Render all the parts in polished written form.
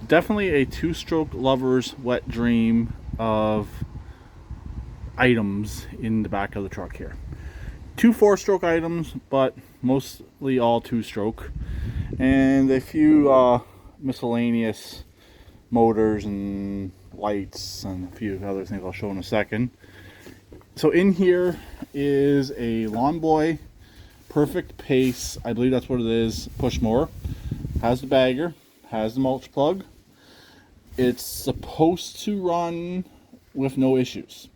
definitely a two-stroke lover's wet dream of items in the back of the truck here. Two four-stroke items, but mostly all two-stroke, and a few miscellaneous motors and lights and a few other things I'll show in a second. So in here is a Lawn Boy Perfect Pace, I believe that's what it is, push mower. Has the bagger, has the mulch plug. It's supposed to run with no issues.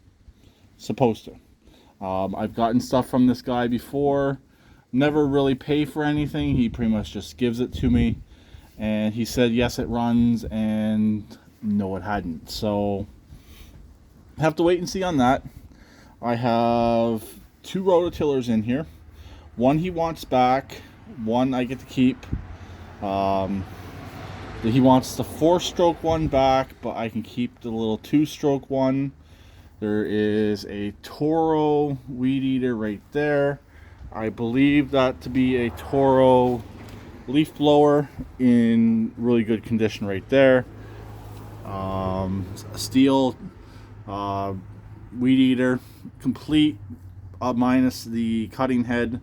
Supposed to. I've gotten stuff from this guy before. Never really pay for anything. He pretty much just gives it to me. And he said yes it runs, and no it hadn't. So I have to wait and see on that. I have two rototillers in here. One he wants back, one I get to keep. He wants the four-stroke one back, but I can keep the little two-stroke one. There is a Toro weed eater right there. I believe that to be a Toro leaf blower in really good condition right there. Steel weed eater, complete, minus the cutting head.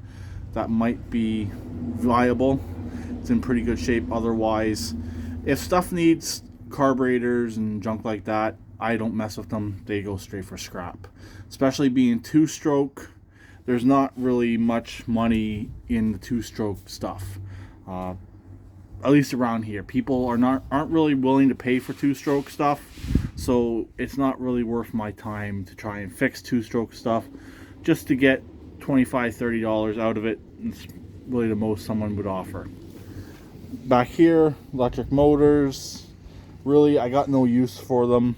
That might be viable. It's in pretty good shape otherwise. If stuff needs carburetors and junk like that, I don't mess with them. They go straight for scrap. Especially being two-stroke, there's not really much money in the two-stroke stuff. At least around here, people aren't really willing to pay for two-stroke stuff, so it's not really worth my time to try and fix two-stroke stuff just to get $25-30 out of it. It's really the most someone would offer. Back here, electric motors. Really, I got no use for them.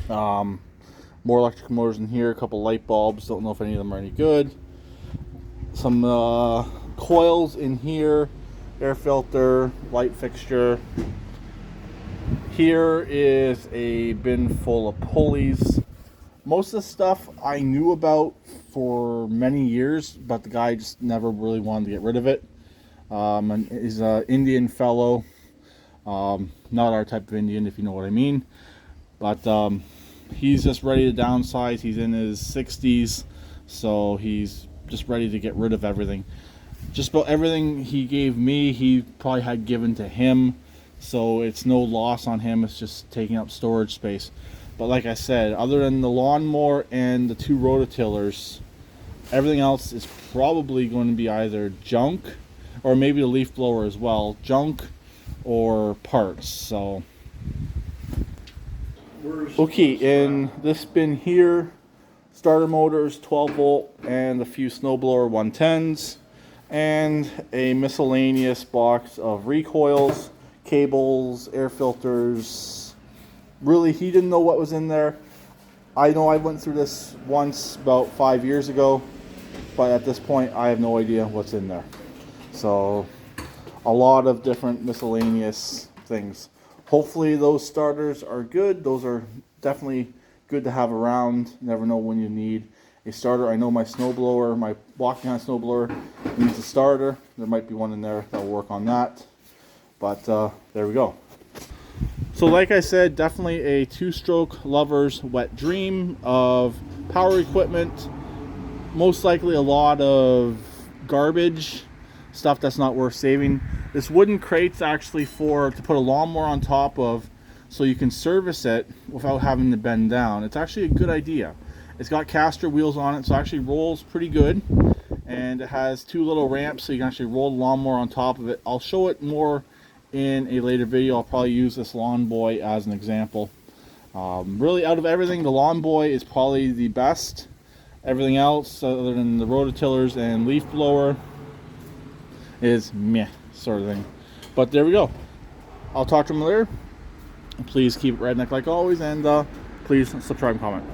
More electric motors in here, a couple light bulbs. Don't know if any of them are any good. Some coils in here, air filter, light fixture. Here is a bin full of pulleys. Most of the stuff I knew about for many years, but the guy just never really wanted to get rid of it. And he's an Indian fellow, not our type of Indian, if you know what I mean. But he's just ready to downsize. He's in his 60s, so he's just ready to get rid of everything. Just about everything he gave me, he probably had given to him, so it's no loss on him. It's just taking up storage space. But like I said, other than the lawnmower and the two rototillers, everything else is probably going to be either junk, or maybe the leaf blower as well, junk or parts. So okay, in this bin here, starter motors, 12 volt, and a few snowblower 110s, and a miscellaneous box of recoils, cables, air filters. Really, he didn't know what was in there. I know I went through this once about 5 years ago, but at this point I have no idea what's in there. So a lot of different miscellaneous things. Hopefully those starters are good. Those are definitely good to have around. You never know when you need a starter. I know my snowblower, my walking on snowblower needs a starter. There might be one in there that will work on that. But there we go. So like I said, definitely a two-stroke lover's wet dream of power equipment. Most likely a lot of garbage, stuff that's not worth saving. This wooden crate's actually to put a lawnmower on top of, so you can service it without having to bend down. It's actually a good idea. It's got caster wheels on it, so it actually rolls pretty good. And it has two little ramps, so you can actually roll the lawnmower on top of it. I'll show it more in a later video. I'll probably use this Lawn Boy as an example. Really, out of everything, the Lawn Boy is probably the best. Everything else, other than the rototillers and leaf blower, is meh sort of thing. But there we go. I'll talk to them later. Please keep it redneck like always, and please subscribe and comment.